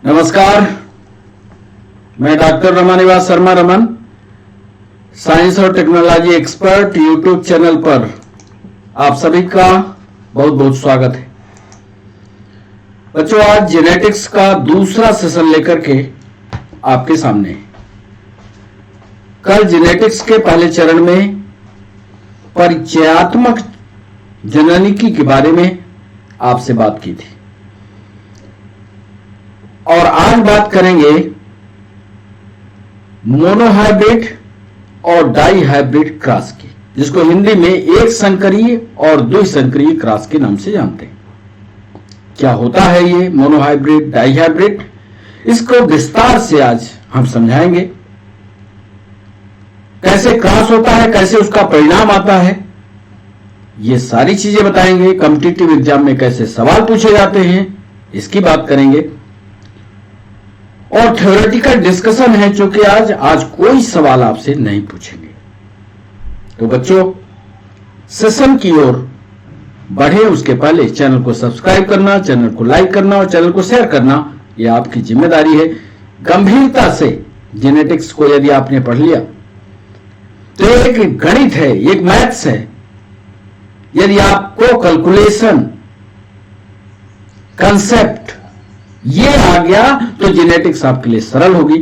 नमस्कार, मैं doctor Ramanivas Sharma Raman, science और टेक्नोलॉजी एक्सपर्ट यूट्यूब चैनल पर आप सभी का बहुत बहुत स्वागत है। बच्चों, आज जेनेटिक्स का दूसरा सेशन लेकर के आपके सामने है। कल जेनेटिक्स के पहले चरण में परिचयात्मक जननिकी के बारे में आपसे बात की थी और आज बात करेंगे मोनोहाइब्रिड और डाई हाइब्रिड क्रॉस की, जिसको हिंदी में एक संकरीय और द्विसंकरीय क्रॉस के नाम से जानते हैं। क्या होता है ये मोनोहाइब्रिड, डाई हाइब्रिड, इसको विस्तार से आज हम समझाएंगे। कैसे क्रॉस होता है, कैसे उसका परिणाम आता है, ये सारी चीजें बताएंगे। कॉम्पिटिटिव एग्जाम में कैसे सवाल पूछे जाते हैं, इसकी बात करेंगे। और थ्योरेटिकल डिस्कशन है, जो कि आज कोई सवाल आपसे नहीं पूछेंगे। तो बच्चों, सेशन की ओर बढ़े उसके पहले चैनल को सब्सक्राइब करना, चैनल को लाइक करना और चैनल को शेयर करना, यह आपकी जिम्मेदारी है। गंभीरता से जेनेटिक्स को यदि आपने पढ़ लिया तो एक गणित है, एक मैथ्स है। यदि आपको कैलकुलेशन कंसेप्ट ये आ गया तो जेनेटिक्स आपके लिए सरल होगी।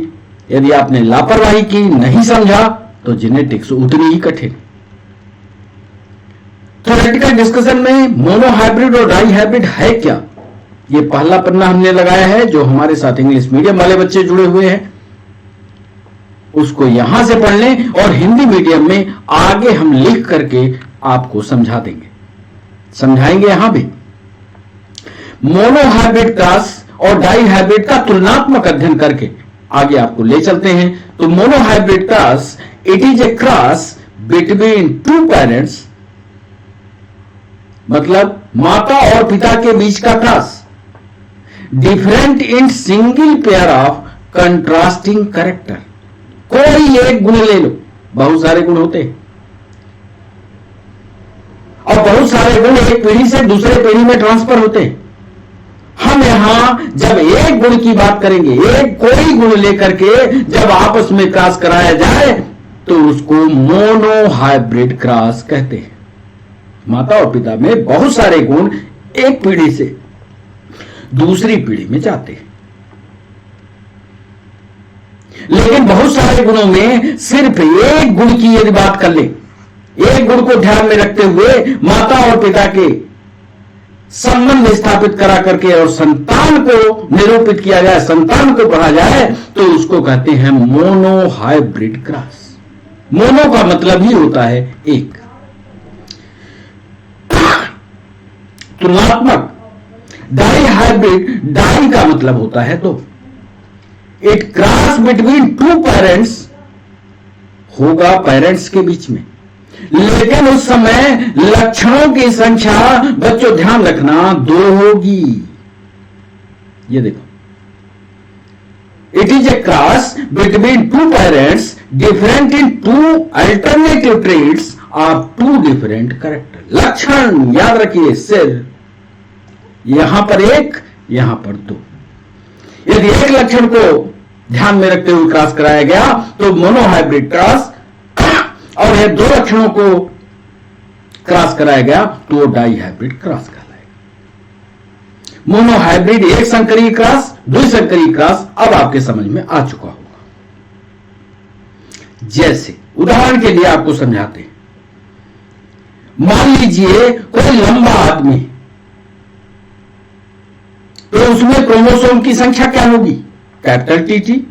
यदि आपने लापरवाही की, नहीं समझा, तो जेनेटिक्स उतनी ही कठिन। थ्योरेटिकल डिस्कशन में मोनोहाइब्रिड और डाई हाइब्रिड है क्या, ये पहला पन्ना हमने लगाया है। जो हमारे साथ इंग्लिश मीडियम वाले बच्चे जुड़े हुए हैं उसको यहां से पढ़ लें और हिंदी मीडियम में आगे हम लिख करके आपको समझा देंगे, समझाएंगे। यहां भी मोनोहाइब्रिड क्रॉस और डाई हाइब्रिड का तुलनात्मक अध्ययन करके आगे आपको ले चलते हैं। तो monohybrid cross, it is a cross between two parents, मतलब माता और पिता के बीच का cross, different in single pair of contrasting character. कोई एक गुण ले लो, बहुत सारे गुण होते हैं और बहुत सारे गुण एक पीढ़ी से दूसरे पीढ़ी में ट्रांसफर होते हैं। हम यहां जब एक गुण की बात करेंगे, एक कोई गुण लेकर के जब आपस में क्रॉस कराया जाए तो उसको मोनोहाइब्रिड क्रॉस कहते हैं। माता और पिता में बहुत सारे गुण एक पीढ़ी से दूसरी पीढ़ी में जाते हैं, लेकिन बहुत सारे गुणों में सिर्फ एक गुण की यदि बात कर ले, एक गुण को ध्यान में रखते हुए माता और पिता के संबंध स्थापित करा करके और संतान को निरूपित किया जाए, संतान को पढ़ा जाए, तो उसको कहते हैं मोनोहाइब्रिड क्रॉस। मोनो का मतलब ही होता है एक। तुलनात्मक डाई हाइब्रिड, डाई का मतलब होता है दो। It cross between two parents, होगा पेरेंट्स के बीच में, लेकिन उस समय लक्षणों की संख्या, बच्चों ध्यान रखना, दो होगी। ये देखो, it is a cross between two parents different in two alternative traits of two different character. लक्षण याद रखिए, सिर यहां पर एक, यहां पर दो। यदि एक लक्षण को ध्यान में रखते हुए क्रॉस कराया गया तो मोनोहाइब्रिड क्रॉस, और ये दो लक्षणों को क्रॉस कराया गया तो डाई हाइब्रिड क्रॉस कहलाएगा। मोनोहाइब्रिड एक संकरीय क्रॉस, द्विसंकरीय क्रॉस अब आपके समझ में आ चुका होगा। जैसे उदाहरण के लिए आपको समझाते हैं। मान लीजिए कोई लंबा आदमी, तो उसमें क्रोमोसोम की संख्या क्या होगी, कैपिटल टी।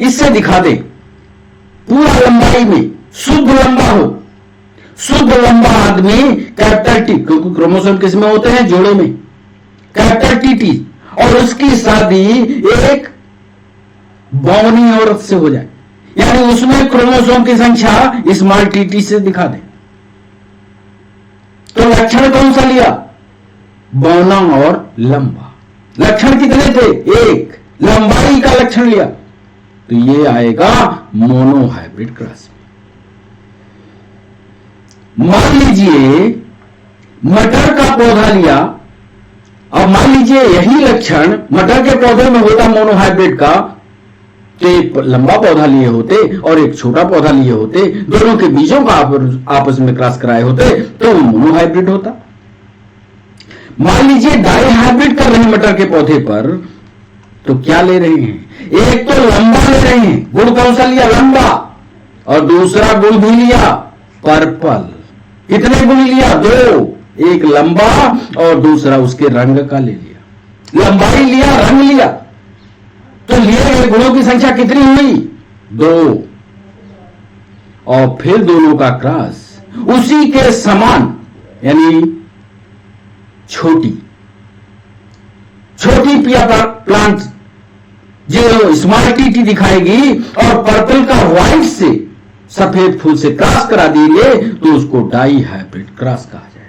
इससे दिखा दे पूरा लंबाई में शुद्ध लंबा हो, शुद्ध लंबा आदमी कैपिटल टी, क्योंकि क्रोमोसोम किसमें होते हैं, जोड़े में, कैपिटल टी, और उसकी शादी एक बौनी औरत से हो जाए, यानी उसमें क्रोमोसोम की संख्या स्मॉल टी से दिखा दे, तो लक्षण कौन सा लिया, बौना और लंबा। लक्षण कितने थे, एक, लंबाई का लक्षण लिया, तो ये आएगा मोनोहाइब्रिड क्रॉस। मान लीजिए मटर का पौधा लिया अब मान लीजिए यही लक्षण मटर के पौधे में होता मोनोहाइब्रिड का, तो एक लंबा पौधा लिए होते और एक छोटा पौधा लिए होते, दोनों के बीजों का आपस में क्रॉस कराए होते तो मोनोहाइब्रिड होता। मान लीजिए डाई हाइब्रिड कर रहे हैं मटर के पौधे पर, तो क्या ले रहे हैं? एक तो लंबा ले रहे हैं, गुण कौन सा लिया? लंबा। और दूसरा गुण भी लिया पर्पल। कितने गुण लिया? 2। एक लंबा और दूसरा उसके रंग का ले लिया। लंबाई लिया, रंग लिया, तो लिए गए गुणों की संख्या कितनी हुई? 2। और फिर दोनों का क्रॉस उसी के समान, यानी छोटी पिया प्लांट जो स्मॉल टीटी दिखाएगी और पर्पल का व्हाइट से सफेद फूल से क्रॉस करा दिए तो उसको डाई हाइब्रिड क्रॉस कहा जाएगा।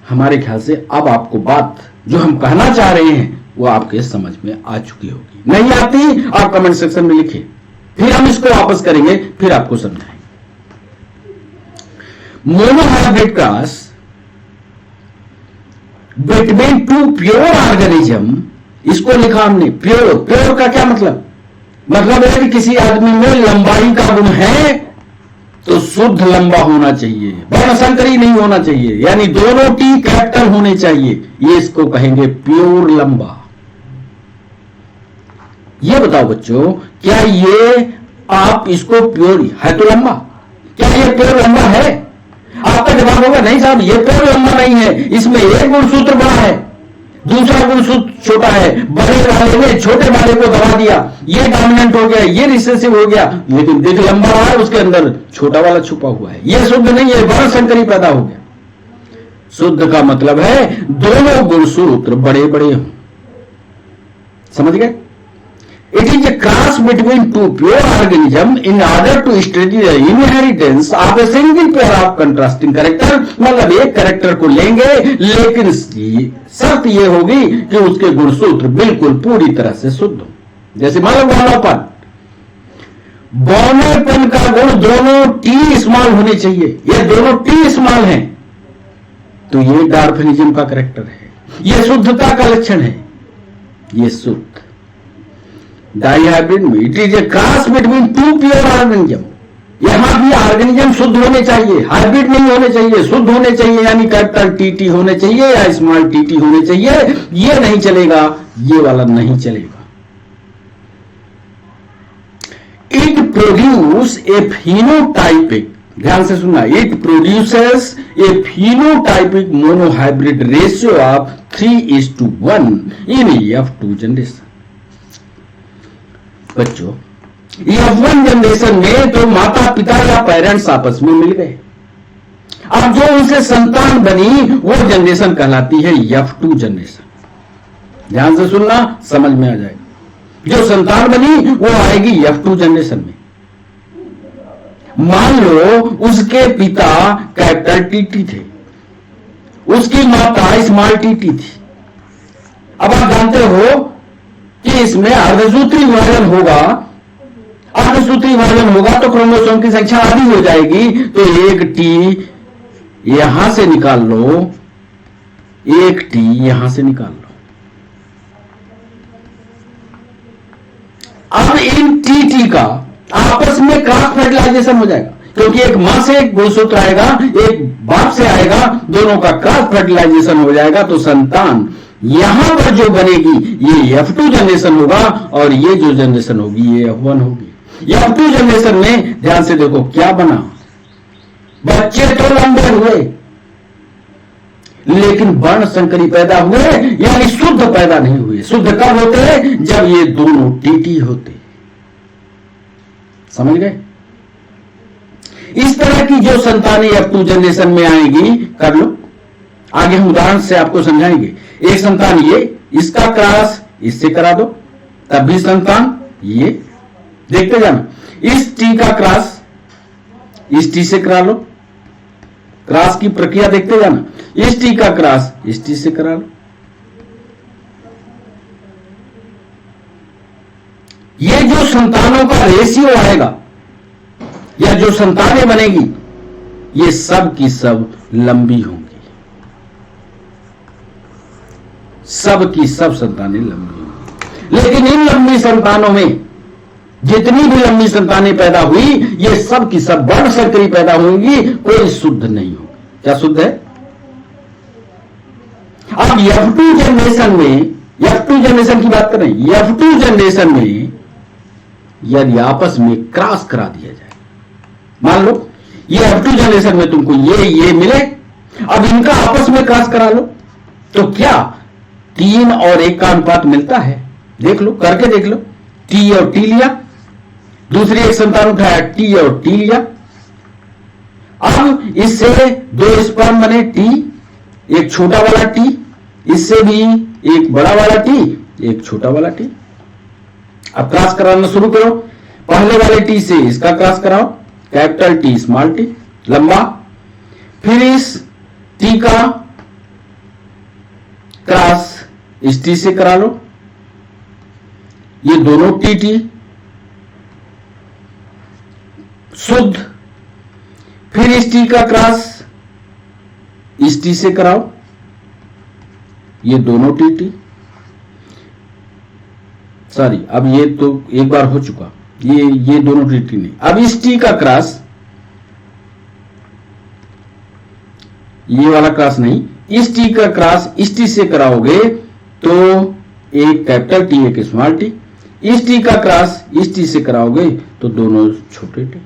हमारे ख्याल से अब आपको बात जो हम कहना चाह रहे हैं वो आपके समझ में आ चुकी होगी। नहीं आती आप कमेंट सेक्शन में लिखिए, फिर हम इसको वापस करेंगे, फिर आपको समझाएंगे। Monohybrid cross between to pure organism, इसको लिखा हमने प्योर। प्योर का क्या मतलब? मतलब है कि किसी आदमी में लंबाई का गुण है तो शुद्ध लंबा होना चाहिए, वर्णसंकरी नहीं होना चाहिए, यानी दोनों टी कैपिटल होने चाहिए, ये इसको कहेंगे प्योर लंबा। ये बताओ बच्चों, क्या ये आप इसको प्योर है तो लंबा, क्या ये प्योर लंबा है? आपका जवाब होगा नहीं साहब, ये प्योर लंबा नहीं है, इसमें एक गुणसूत्र बड़ा है, दूसरा गुणसूत्र छोटा है, बड़े वाले ने छोटे वाले को दबा दिया, ये डोमिनेंट हो गया, ये रिसेसिव हो गया, लेकिन देख लंबा है उसके अंदर छोटा वाला छुपा हुआ है, ये शुद्ध नहीं है, वर्णसंकरी पैदा हो गया। शुद्ध का मतलब है दोनों गुणसूत्र बड़े बड़े हों। समझ गए? It is a cross between two pure organism in order to study the inheritance of a single pair of contrasting character। मतलब एक कैरेक्टर को लेंगे लेकिन शर्त ये होगी कि उसके गुणसूत्र बिल्कुल पूरी तरह से शुद्ध हो। जैसे मान लो बौनापन, बौनेपन का गुण दोनों टी स्मॉल होने चाहिए, ये दोनों टी स्मॉल हैं, तो ये डार्विनिज्म का कैरेक्टर है, ये शुद्धता का लक्षण है, ये शुद्ध। डाई हाइब्रिड में it is a cross between to pure organism. यहां भी ऑर्गेनिज्म शुद्ध होने चाहिए, हाइब्रिड नहीं होने चाहिए, शुद्ध होने चाहिए, यानी कैपिटल टीटी होने चाहिए या स्मॉल टीटी होने चाहिए। ये नहीं चलेगा, ये वाला नहीं चलेगा। इट प्रोड्यूस ए फिनोटाइपिक, ध्यान से सुनना, it produces A phenotypic monohybrid ratio of 3:1 in F2 generation. बच्चों F1 जनरेशन में तो माता पिता या पेरेंट्स आपस में मिल गए, अब जो उनसे संतान बनी वो जनरेशन कहलाती है F2 जनरेशन। ध्यान से सुनना, समझ में आ जाएगा। जो संतान बनी वो आएगी F2 जनरेशन में। मान लो उसके पिता कैपिटल टीटी थे, उसकी माता स्मॉल टीटी थी। अब आप जानते हो कि इसमें अर्धसूत्री विभाजन होगा, अर्धसूत्री विभाजन होगा तो क्रोमोसोम की संख्या आधी हो जाएगी, तो एक टी यहां से निकाल लो, एक टी यहां से निकाल लो। अब इन टी का आपस में क्रॉस फर्टिलाइजेशन हो जाएगा, क्योंकि एक मां से एक गुणसूत्र आएगा, एक बाप से आएगा, दोनों का क्रॉस फर्टिलाइजेशन हो जाएगा, तो संतान यहां पर जो बनेगी ये F2 जनरेशन होगा और ये जो जनरेशन होगी ये F1 होगी। F2 जनरेशन में ध्यान से देखो क्या बना, बच्चे तो लंबे हुए लेकिन वर्ण संकरी पैदा हुए, यानी शुद्ध पैदा नहीं हुए। शुद्ध कब होते हैं? जब ये दोनों टीटी होते। समझ गए? इस तरह की जो संतानें F2 जनरेशन में आएगी, कर लो, आगे हम उदाहरण से आपको समझाएंगे। एक संतान ये, इसका क्रॉस इससे करा दो, तब भी संतान ये, देखते जाना। इस टी का क्रॉस इस टी से करा लो, क्रॉस की प्रक्रिया देखते जाना। इस टी का क्रॉस इस टी से करा लो। ये जो संतानों का रेशियो आएगा या जो संतानें बनेगी, ये सब की सब लंबी होंगी। सब की सब संतानें लंबी होंगी। लेकिन इन लंबी संतानों में जितनी भी लंबी संतानें पैदा हुई, ये सब की सब वर्णशंकरी पैदा होंगी, कोई शुद्ध नहीं होगी। क्या शुद्ध है? अब F2 जनरेशन में, F2 जनरेशन की बात करें, F2 जनरेशन में यदि आपस में क्रॉस करा दिया जाए, मान लो ये F2 जनरेशन में तुमको ये मिले, अब इनका आपस में क्रॉस करा लो, तो क्या 3 और 1 का अनुपात मिलता है? देख लो, करके देख लो। T और T लिया, दूसरी एक संतान उठाया, T और T लिया, अब इससे 2 स्पर्म बने, T, एक छोटा वाला T, इससे भी एक बड़ा वाला T, एक छोटा वाला T। अब क्रॉस कराना शुरू करो, पहले वाले T से इसका क्रॉस कराओ, कैपिटल T स्मॉल t लंबा, फिर इस T का क्रॉस इस T से करा लो, ये दोनों TT शुद्ध, फिर इस T का क्रॉस इस T से कराओ, ये दोनों TT, सॉरी अब ये तो एक बार हो चुका, ये दोनों TT नहीं, अब इस T का क्रॉस, ये वाला क्रॉस नहीं, इस T का क्रॉस इस T से कराओगे तो एक कैपिटल T एक स्मॉल t, इस T का क्रॉस इस T से कराओगे तो दोनों छोटे t।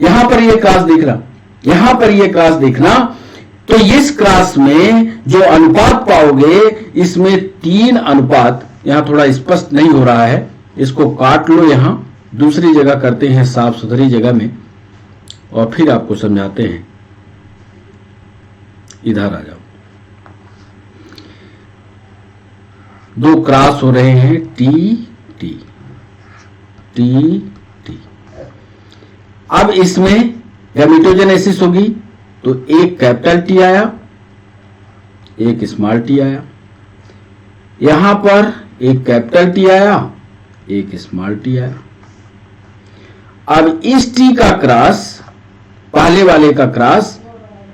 यहां पर ये क्रॉस दिख रहा, यहां पर ये क्रॉस देखना, तो इस क्रॉस में जो अनुपात पाओगे, इसमें 3 अनुपात, यहां थोड़ा स्पष्ट नहीं हो रहा है, इसको काट लो, यहां दूसरी जगह करते हैं साफ सुथरी जगह में और फिर आपको समझाते हैं। इधर आ जाओ, 2 क्रॉस हो रहे हैं, T T T T। अब इसमें गैमेटोजेनेसिस होगी तो एक कैपिटल T आया, एक स्मॉल t आया, यहां पर एक कैपिटल T आया, एक स्मॉल t आया। अब इस T का क्रॉस, पहले वाले का क्रॉस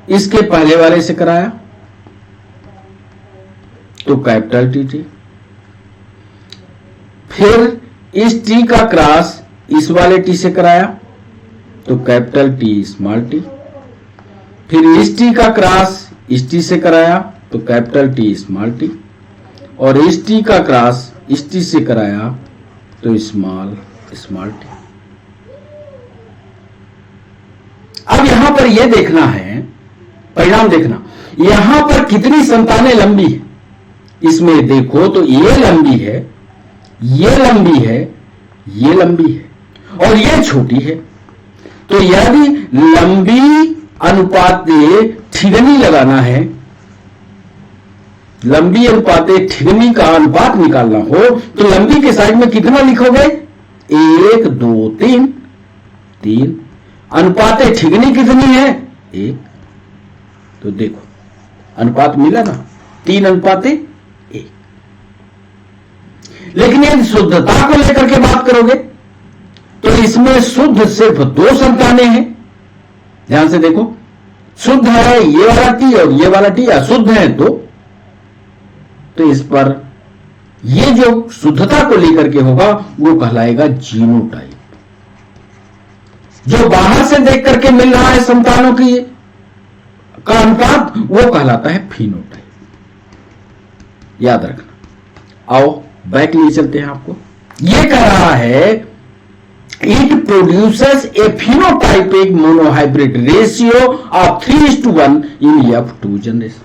इसके पहले वाले से कराया तो कैपिटल TT, फिर इस T का क्रॉस इस वाले T से कराया तो कैपिटल T स्मॉल t, फिर इस T का क्रॉस इस T से कराया तो कैपिटल T स्मॉल t, और इस T का क्रॉस इस T से कराया तो स्मॉल t। अब यहां पर यह देखना है, परिणाम देखना, यहां पर कितनी संतानें लंबी है, इसमें देखो तो ये लंबी है, ये लंबी है, ये लंबी है और ये छोटी है। तो यदि लंबी अनुपात ठिगनी लगाना है, लंबी अनुपात ठिगनी का अनुपात निकालना हो तो लंबी के साइड में कितना लिखोगे? 1 2 3 3। अनुपात ठिगनी कितनी है? 1। तो देखो अनुपात मिला ना, 3 अनुपात 1। लेकिन यदि शुद्धता को लेकर के बात करोगे तो इसमें शुद्ध सिर्फ 2 संतानें हैं। ध्यान से देखो, शुद्ध है ये वाला T और ये वाला T, अशुद्ध है तो इस पर ये जो शुद्धता को लेकर के होगा वो कहलाएगा जीनोटाइप। जो बाहर से देख करके मिल रहा है संतानों की का अनुपात वो कहलाता है फिनोटाइप। याद रखना। आओ बैक लिए चलते हैं आपको। ये कह रहा है it produces A phenotypic monohybrid ratio of 3:1 in F2 generation.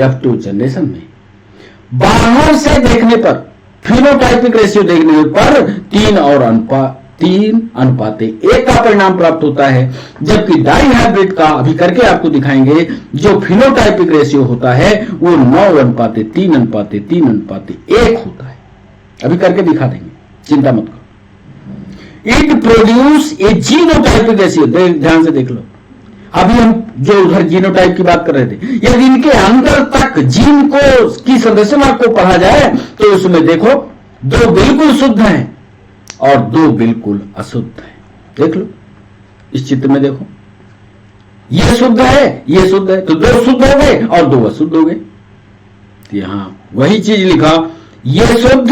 F2 generation में बाहर से देखने पर फिनोटाइपिक रेशियो देखने पर 3 अनुपात 1 का परिणाम प्राप्त होता है, जबकि डाइहाइब्रिड का अभी करके आपको दिखाएंगे जो फिनोटाइपिक रेशियो होता है वो 9:3:3:1 होता है। अभी करके दिखा देंगे, चिंता मत करो। It produce a genotypic ratio, ध्यान से देख लो। अभी हम जो उधर जीनोटाइप की बात कर रहे थे, यदि इनके अंदर तक जीन को की संरचना को पढ़ा जाए तो उसमें देखो 2 बिल्कुल शुद्ध हैं और 2 बिल्कुल अशुद्ध हैं। देख लो इस चित्र में देखो, ये शुद्ध है, ये शुद्ध है, तो दो शुद्ध हो गए और दो अशुद्ध हो गए। तो यहां वही चीज लिखा, ये शुद्ध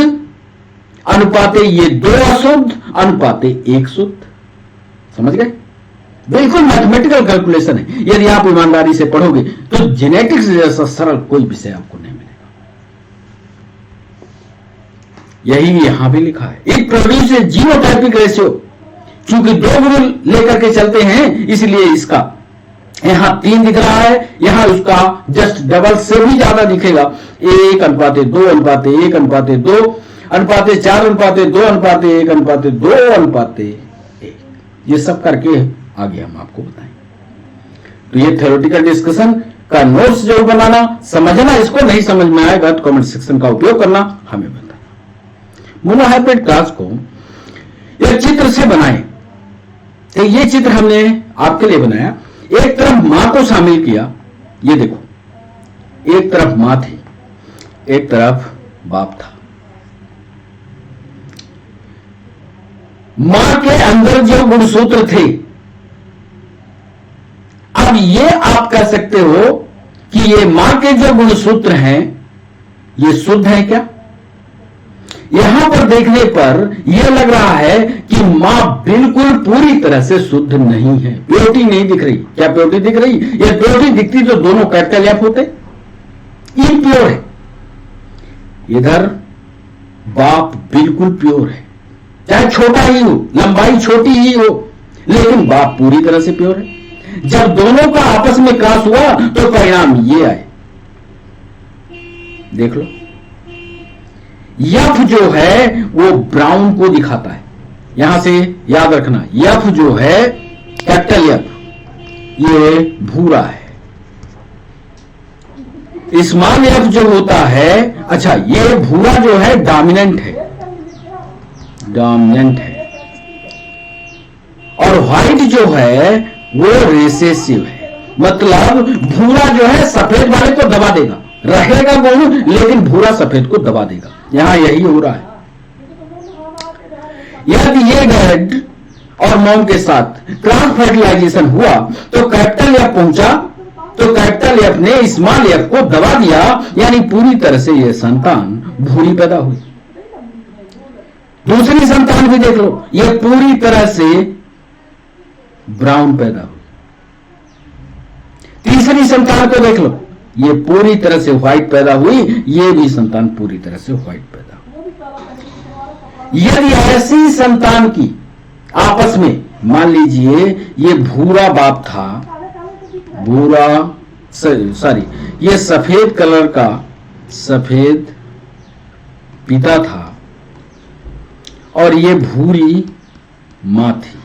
अनुपाते ये दो अशुद्ध अनुपाते एक शुद्ध। समझ गए? बिल्कुल मैथमेटिकल कैलकुलेशन है। यदि आप ईमानदारी से पढ़ोगे तो जेनेटिक्स जैसा सरल कोई विषय आपको नहीं मिलेगा। यही यहां भी लिखा है, इट प्रोड्यूस जीनोटाइपिक रेशियो। चूंकि दो गुण लेकर के चलते हैं इसलिए इसका यहां 3 दिख रहा है, यहां उसका जस्ट डबल से भी ज्यादा दिखेगा। 1 अनुपाते 2 अनुपाते 1 अनुपाते 2 अनुपाते 4 अनुपाते 2 अनुपाते 1 अनुपाते 2 अनुपाते 1। ये सब करके आगे हम आपको बताएंगे। तो ये थ्योरेटिकल डिस्कशन का नोट्स जो बनाना, समझना, इसको नहीं समझ में आएगा तो कमेंट सेक्शन का उपयोग करना, हमें बताना। मोनोहाइब्रिड क्लास को एक चित्र से बनाएं। तो ये चित्र हमने आपके लिए बनाया। एक तरफ मां को शामिल किया, ये देखो, एक तरफ मां थी, एक तरफ बाप था। मां के अंदर जो गुणसूत्र थे, अब ये आप कह सकते हो कि ये मां के जो गुणसूत्र हैं ये शुद्ध है क्या? यहां पर देखने पर यह लग रहा है कि मां बिल्कुल पूरी तरह से शुद्ध नहीं है, प्योरिटी नहीं दिख रही। क्या प्योरिटी दिख रही? यह प्योरिटी दिखती तो दोनों कैपिटल एफ होते। इम्प्योर है। इधर बाप बिल्कुल प्योर है, चाहे छोटा ही हो, लंबाई छोटी ही हो, लेकिन बाप पूरी तरह से प्योर है। जब दोनों का आपस में क्रॉस हुआ तो परिणाम ये आए, देख लो। यफ जो है वो ब्राउन को दिखाता है, यहां से याद रखना, यफ जो है कैपिटल एफ ये भूरा है। स्मॉल एफ जो होता है, अच्छा ये भूरा जो है डोमिनेंट है, डोमिनेंट है। और व्हाइट जो है वो रिसेसिव है, मतलब भूरा जो है सफेद वाले को दबा देगा, रहेगा गुण लेकिन भूरा सफेद को दबा देगा। यहां यही हो रहा है। यदि ये डैड और मॉम के साथ क्रॉस फर्टिलाइजेशन हुआ तो कैपिटल एफ पहुंचा, तो कैपिटल एफ ने स्मॉल एफ को दबा दिया, यानी पूरी तरह से यह संतान भूरी पैदा हुई। दूसरी संतान भी देख लो, यह पूरी तरह से ब्राउन पैदा हुई। तीसरी संतान को देख लो, ये पूरी तरह से व्हाइट पैदा हुई, ये भी संतान पूरी तरह से व्हाइट पैदा हुई। यदि ऐसी संतान की आपस में, मान लीजिए ये भूरा बाप था, भूरा सॉरी ये सफेद कलर का सफेद पिता था और ये भूरी मां थी।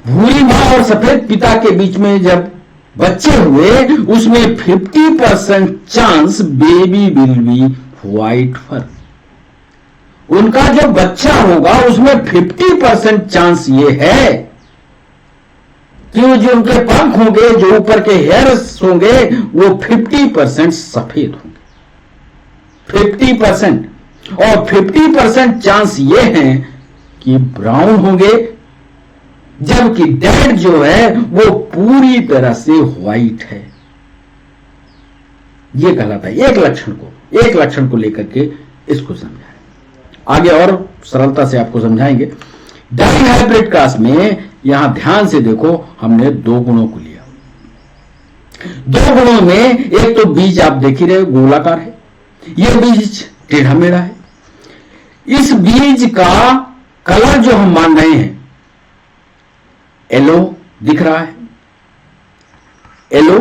भूरी मां और सफेद पिता के बीच में जब बच्चे हुए, उसमें 50% chance baby will be white fur. उनका जो बच्चा होगा उसमें 50% चांस ये है कि जो उनके पंख होंगे, जो ऊपर के हेयर्स होंगे, वो 50% सफेद होंगे, 50%। और 50% चांस ये है कि ब्राउन होंगे, जबकि डैड जो है वो पूरी तरह से व्हाइट है। ये कहलाता है। एक लक्षण को लेकर के इसको समझाएं। आगे और सरलता से आपको समझाएंगे। डाइहाइब्रिड क्लास में यहां ध्यान से देखो, हमने 2 गुणों को लिया। 2 गुणों में एक तो बीज आप देख ही रहे हो, गोलाकार है, यह बीज टेढ़ा मेढ़ा है। इस बीज का कलर जो हम मान रहे हैं येलो दिख रहा है, येलो,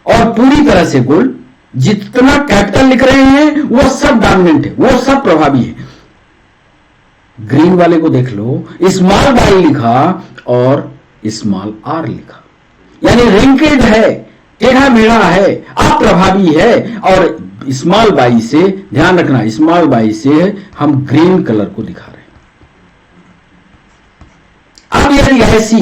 और पूरी तरह से गोल्ड। जितना कैपिटल लिख रहे हैं वो सब डोमिनेंट है, वो सब प्रभावी है। ग्रीन वाले को देख लो, स्मॉल वाई लिखा और स्मॉल आर लिखा, यानी रिंकेड है, टेढ़ा मेढ़ा है, अप्रभावी है। और स्मॉल बाई से ध्यान रखना, स्मॉल बाई से हम ग्रीन कलर को दिखा रहे हैं। अब यदि ऐसी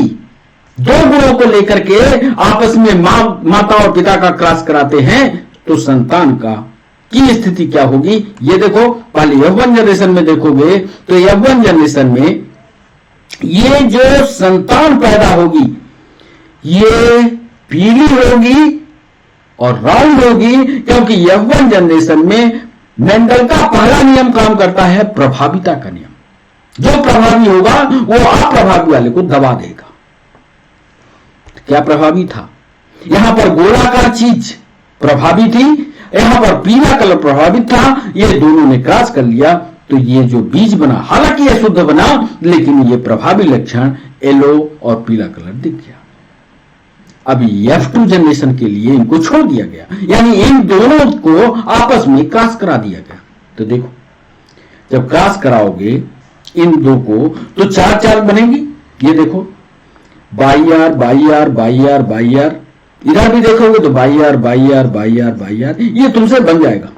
2 गुणों को लेकर के आपस में माता और पिता का क्रॉस कराते हैं तो संतान का की स्थिति क्या होगी? ये देखो, पहले यौवन जनरेशन में देखोगे तो यौवन जनरेशन में ये जो संतान पैदा होगी, ये पीली होगी और राउंड होगी, क्योंकि F1 जनरेशन में मेंडल का पहला नियम काम करता है, प्रभाविता का नियम। जो प्रभावी होगा वो अप्रभावी वाले को दबा देगा। क्या प्रभावी था? यहां पर गोलाकार चीज प्रभावी थी, यहां पर पीला कलर प्रभावित था। ये दोनों ने क्रॉस कर लिया तो ये जो बीज बना, हालांकि ये शुद्ध बना, लेकिन ये प्रभावी लक्षण येलो और पीला कलर दिख गया। अभी F2 जनरेशन के लिए इनको छोड़ दिया गया, यानी इन दोनों को आपस में क्रॉस करा दिया गया। तो देखो, जब क्रॉस कराओगे इन दो को तो चार चार बनेगी। ये देखो, by R by R by R by R, इधर भी देखोगे तो by R by R by R by R, ये तुमसे बन जाएगा।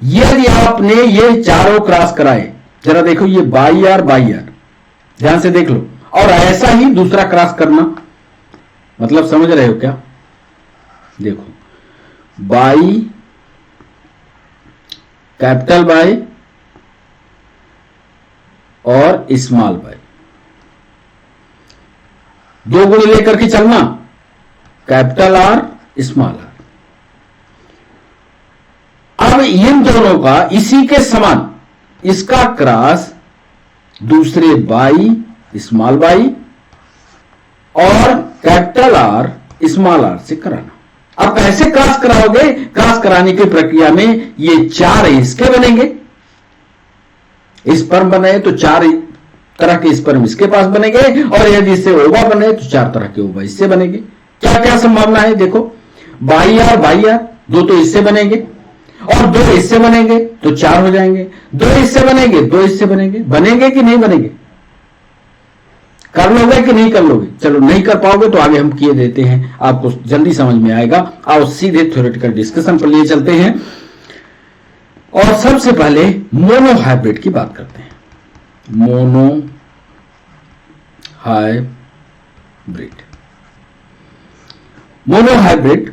यदि आपने ये चारों क्रॉस कराए, जरा देखो, ये बाई आर, ध्यान से देख लो, और ऐसा ही दूसरा क्रॉस करना, मतलब समझ रहे हो क्या? देखो, बाई, कैपिटल बाई और स्मॉल बाई, दो गुण लेकर के चलना, कैपिटल आर स्मॉल आर। अब इन दोनों का इसी के समान, इसका क्रॉस दूसरे बाई, स्मॉल बाई और कैपिटल आर स्मॉल आर से कराना। अब कैसे क्रॉस कराओगे? क्रॉस कराने की प्रक्रिया में ये चार इसके बनेंगे, स्पर्म बने तो चार तरह के स्पर्म इसके पास बनेंगे, और यदि इससे ओवा बने तो चार तरह के ओवा इससे बनेंगे। क्या क्या संभावना है? देखो, बाई आर, दो तो इससे बनेंगे, और दो इससे बनेंगे तो चार हो जाएंगे, दो इससे बनेंगे, दो इससे बनेंगे। बनेंगे कि नहीं बनेंगे? कर लोगे कि नहीं कर लोगे? चलो, नहीं कर पाओगे तो आगे हम किए देते हैं, आपको जल्दी समझ में आएगा। आओ सीधे थ्योरेटिकल डिस्कशन पर लिए चलते हैं, और सबसे पहले मोनो हाइब्रिड की बात करते हैं। Mono hybrid, mono hybrid.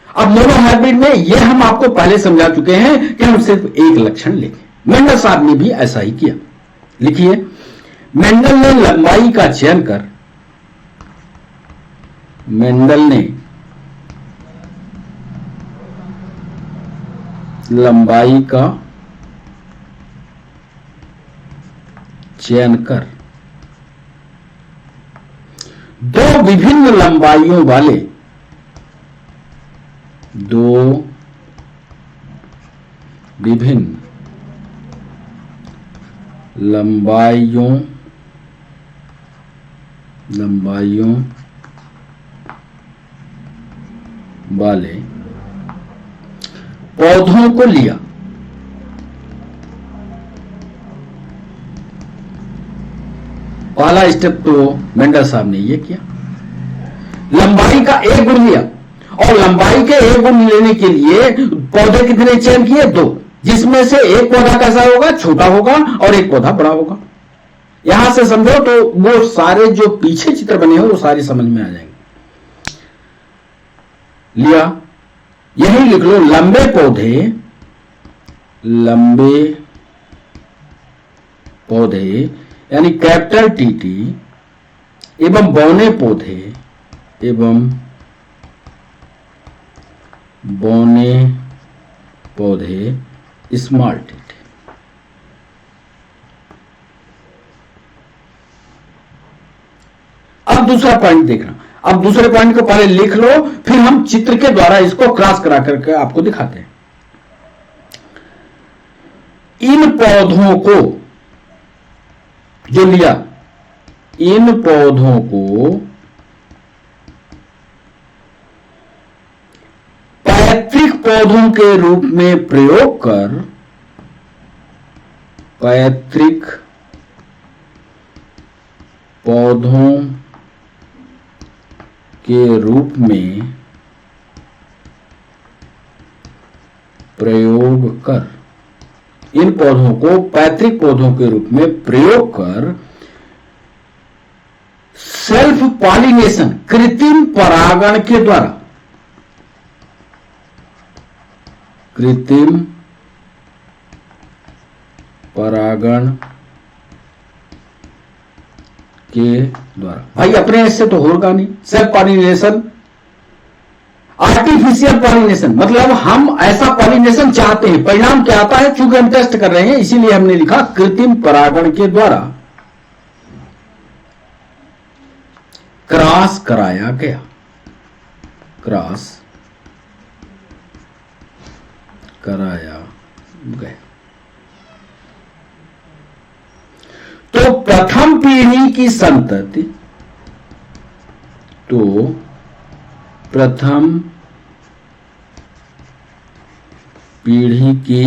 अब मोनो हाइब्रिड में यह हम आपको पहले समझा चुके हैं कि हम सिर्फ एक लक्षण लेंगे। मेंडल साहब ने भी ऐसा ही किया। लिखिए, मेंडल ने लंबाई का चयन कर, मेंडल ने लंबाई का चयन कर दो विभिन्न लंबाइयों वाले, दो विभिन्न लंबाइयों वाले पौधों को लिया। पहला स्टेप तो मेंडल साहब ने यह किया, लंबाई का एक गुण लिया, और लंबाई के एक गुण लेने के लिए पौधे कितने चयन किए? दो, जिसमें से एक पौधा कैसा होगा? छोटा होगा, और एक पौधा बड़ा होगा। यहां से समझो तो वो सारे जो पीछे चित्र बने हो वो सारे समझ में आ जाएंगे। लिया, यही लिख लो, लंबे पौधे यानी कैपिटल टीटी एवं बौने पौधे स्मॉल टीटी। अब दूसरा पॉइंट देखना। अब दूसरे पॉइंट को पहले लिख लो, फिर हम चित्र के द्वारा इसको क्रॉस करा करके आपको दिखाते हैं। इन पौधों को जो लिया, इन पौधों को पैतृक पौधों के रूप में प्रयोग कर, पैतृक पौधों के रूप में प्रयोग कर, इन पौधों को पैतृक पौधों के रूप में प्रयोग कर सेल्फ पॉलिनेशन, कृत्रिम परागण के द्वारा, कृत्रिम परागण के द्वारा। भाई अपने हिस्से तो होगा नहीं। सेल्फ पॉलिनेशन, आर्टिफिशियल पॉलिनेशन, मतलब हम ऐसा पॉलिनेशन चाहते हैं। परिणाम क्या आता है, चूंकि हम टेस्ट कर रहे हैं इसीलिए हमने लिखा कृत्रिम परागण के द्वारा क्रॉस कराया गया। क्रॉस कराया गया। तो प्रथम पीढ़ी की संतति, तो प्रथम पीढ़ी की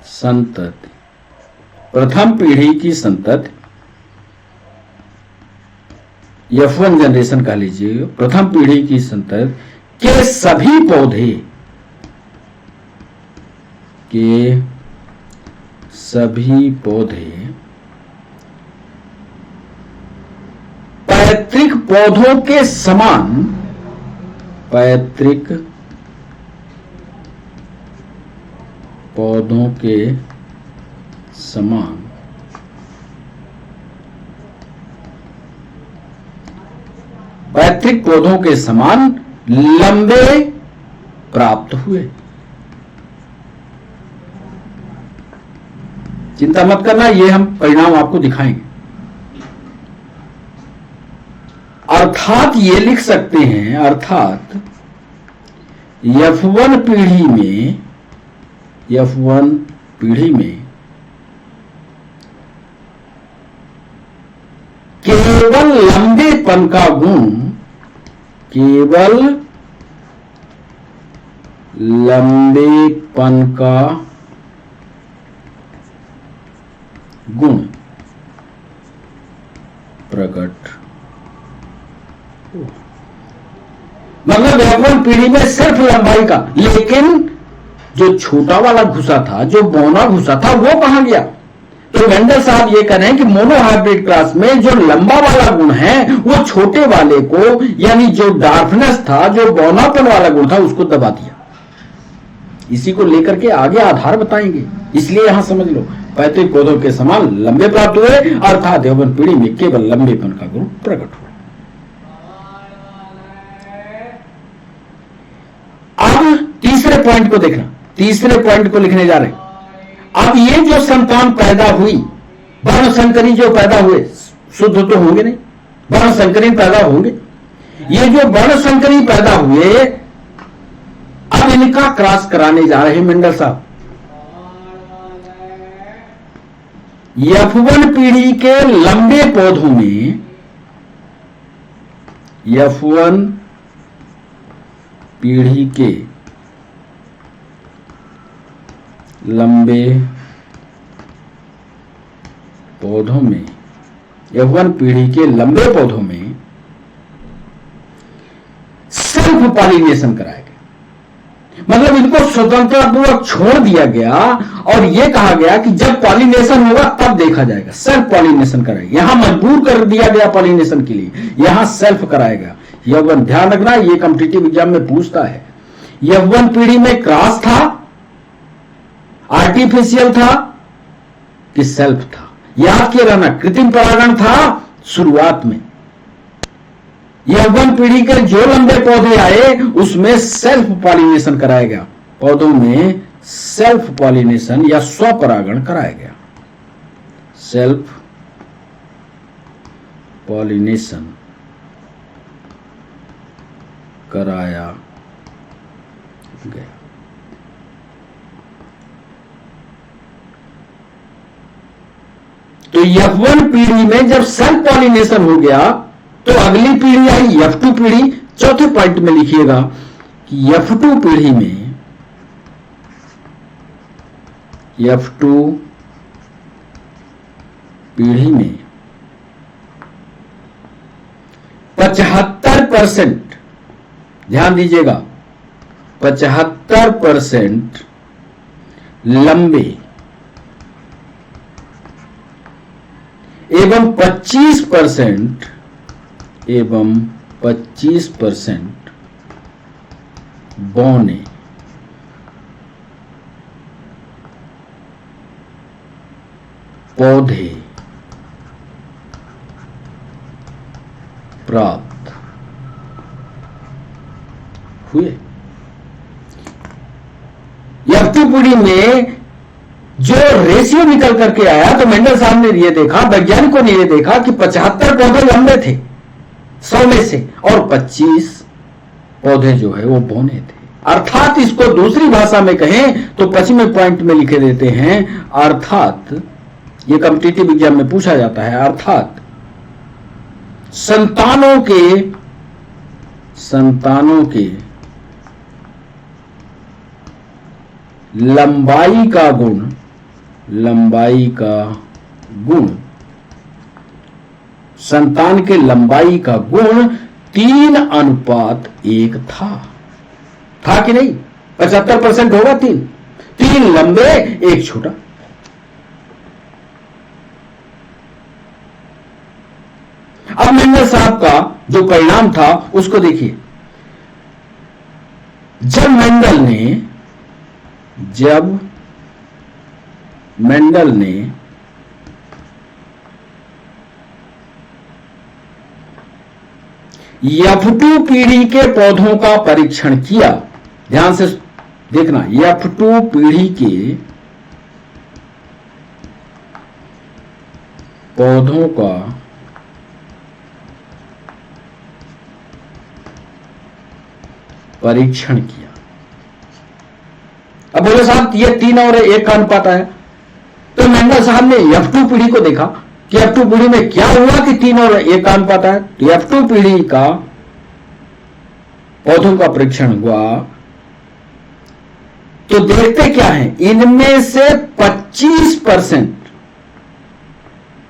संतति, प्रथम पीढ़ी की संतति F1 जनरेशन कह लीजिए, प्रथम पीढ़ी की संतति के सभी पौधे, के सभी पौधे पैतृक पौधों के समान, पैतृक पौधों के समान पैतृक पौधों के समान लंबे प्राप्त हुए। चिंता मत करना, ये हम परिणाम आपको दिखाएंगे। अर्थात ये लिख सकते हैं, अर्थात F1 पीढ़ी में, F1 पीढ़ी में केवल लंबेपन का गुण, केवल लंबेपन का गुण प्रकट, मतलब F1 पीढ़ी में सिर्फ लंबाई का, लेकिन जो छोटा वाला घुसा था, जो बौना घुसा था, वो कहां गया? तो मेंडल साहब ये कह रहे हैं कि मोनो हाइब्रिड क्लास में जो लंबा वाला गुण है वो छोटे वाले को, यानी जो डार्कनेस था, जो बौनापन वाला गुण था, उसको दबा दिया। इसी को लेकर के आगे आधार बताएंगे, इसलिए यहां समझ लो पैतृक पौधों के समान लंबे प्राप्त हुए, अर्थात F1 पीढ़ी में केवल लंबेपन का गुण प्रकट हुआ। अब तीसरे पॉइंट को देखना, तीसरे पॉइंट को लिखने जा रहे हैं। अब ये जो संतान पैदा हुई, वर्णसंकरी जो पैदा हुए, शुद्ध तो होंगे नहीं, वर्णसंकरी पैदा होंगे। ये जो वर्णसंकरी पैदा हुए, अब इनका क्रॉस कराने जा रहे हैं मेंडल साहब। F1 पीढ़ी के लंबे पौधों में, F1 पीढ़ी के लंबे पौधों में, F1 पीढ़ी के लंबे पौधों में सेल्फ पॉलिनेशन कराया गया, मतलब इनको स्वतंत्रतापूर्वक छोड़ दिया गया और यह कहा गया कि जब पॉलिनेशन होगा तब देखा जाएगा। सेल्फ पॉलिनेशन कराएगा, यहां मजबूर कर दिया गया पॉलिनेशन के लिए, यहां सेल्फ कराएगा। F1 ध्यान रखना, यह कॉम्पिटिटिव एग्जाम में पूछता है। F1 पीढ़ी में क्रॉस था, आर्टिफिशियल था कि सेल्फ था? याद किए रहना, कृत्रिम परागण था शुरुआत में। F1 पीढ़ी के जो लंबे पौधे आए उसमें सेल्फ पॉलिनेशन कराया गया, पौधों में सेल्फ पॉलिनेशन या स्वपरागण कराया गया, सेल्फ पॉलिनेशन कराया गया। तो F1 पीढ़ी में जब सेल्फ पॉलिनेशन हो गया तो अगली पीढ़ी आई F2 पीढ़ी। चौथे पॉइंट में लिखिएगा कि F2 पीढ़ी में, F2 पीढ़ी में 75%, ध्यान दीजिएगा, 75% लंबे एवं 25% बौने पौधे प्राप्त हुए। F2 पीढ़ी में जो रेशियो निकल करके आया, तो मेंडल साहब ने ये देखा, वैज्ञानिकों ने ये देखा कि 75 पौधे लंबे थे 100 में से, और 25 पौधे जो है वो बौने थे। अर्थात इसको दूसरी भाषा में कहें तो 25वें पॉइंट में लिखे देते हैं, अर्थात ये कॉम्पिटिटिव एग्जाम में पूछा जाता है, अर्थात संतानों के लंबाई का गुण संतान के लंबाई का गुण 3:1 था कि नहीं? 75% होगा 3 लंबे 1 छोटा। अब मेंडल साहब का जो परिणाम था उसको देखिए। जब मेंडल ने F2 पीढ़ी के पौधों का परीक्षण किया, ध्यान से देखना, F2 पीढ़ी के पौधों का परीक्षण किया। अब बोले साहब ये 3 और 1 का अनुपात है, तो मेंडल साहब ने F2 पीढ़ी को देखा कि F2 पीढ़ी में क्या हुआ कि 3 और 1 का अनुपात है। तो F2 पीढ़ी का पौधों का परीक्षण हुआ, तो देखते क्या है, इनमें से 25%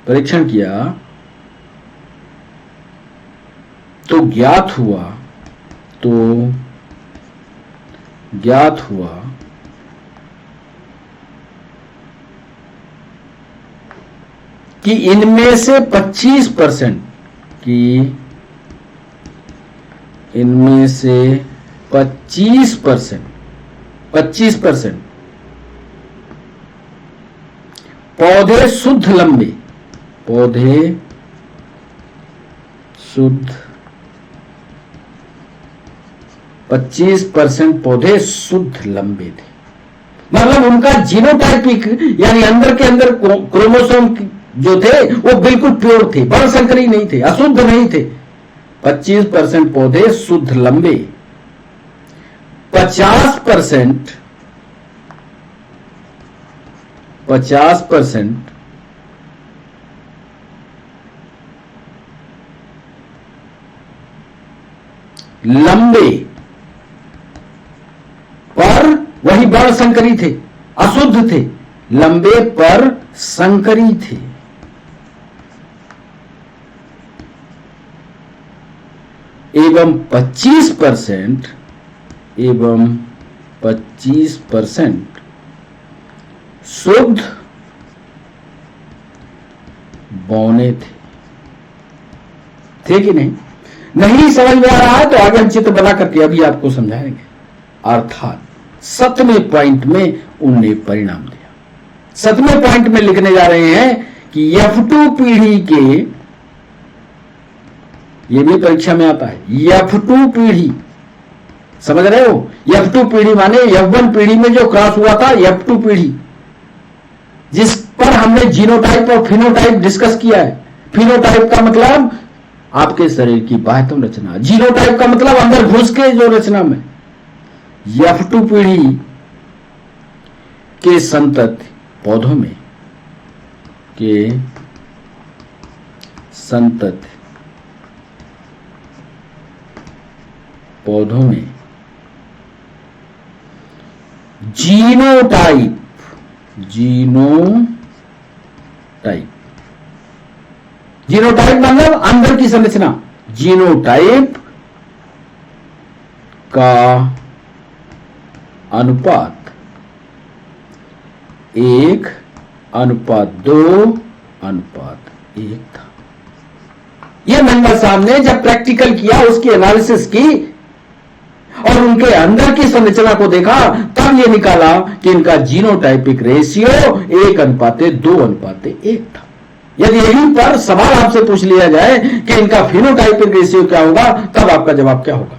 परीक्षण किया तो ज्ञात हुआ कि इनमें से 25% पौधे शुद्ध लंबे, 25% पौधे शुद्ध लंबे थे। मतलब उनका जीनोटाइपिक यानी अंदर के अंदर क्रोमोसोम जो थे वो बिल्कुल प्योर थे, वर्णसंकरी नहीं थे, अशुद्ध नहीं थे। 25% पौधे शुद्ध लंबे, 50% लंबे पर वही वर्णसंकरी थे, अशुद्ध थे, लंबे पर संकरी थे। एवं 25% शुद्ध बौने थे कि नहीं समझ में आ रहा है तो आगे हम चित्र बना करके अभी आपको समझाएंगे। अर्थात 7वें पॉइंट में उनने परिणाम दिया। 7वें पॉइंट में लिखने जा रहे हैं कि F2 पीढ़ी के, ये भी परीक्षा में आता है, F2 पीढ़ी, समझ रहे हो? F2 पीढ़ी माने F1 पीढ़ी में जो क्रॉस हुआ था, F2 पीढ़ी, जिस पर हमने जीनोटाइप और फिनोटाइप डिस्कस किया है। फिनोटाइप का मतलब आपके शरीर की बाह्यतम रचना, जीनोटाइप का मतलब अंदर घुस के जो रचना में। F2 पीढ़ी के संतति पौधों में जीनोटाइप मतलब अंदर की संरचना, जीनोटाइप का अनुपात 1:2:1 था। यह मेंडल साहब ने जब प्रैक्टिकल किया, उसकी एनालिसिस की और उनके अंदर की संरचना को देखा, तब ये निकाला कि इनका जीनोटाइपिक रेशियो 1:2:1 था। यदि यहीं पर सवाल आपसे पूछ लिया जाए कि इनका फिनोटाइपिक रेशियो क्या होगा, तब आपका जवाब क्या होगा?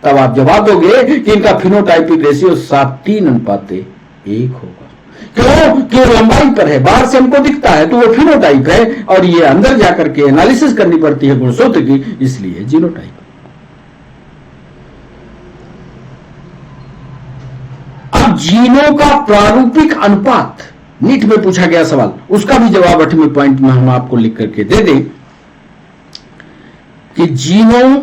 तब आप जवाब दोगे कि इनका फिनोटाइपिक रेशियो 7:3:1 होगा। क्यों? कि लंबाई पर है, बाहर से हमको दिखता है तो वो फिनोटाइप है, और ये अंदर जाकर के एनालिसिस करनी पड़ती है गुणसूत्र की, इसलिए जीनोटाइप। अब जीनों का प्रारूपिक अनुपात नीट में पूछा गया सवाल, उसका भी जवाब 8वें पॉइंट में हम आपको लिख करके दे दें कि जीनों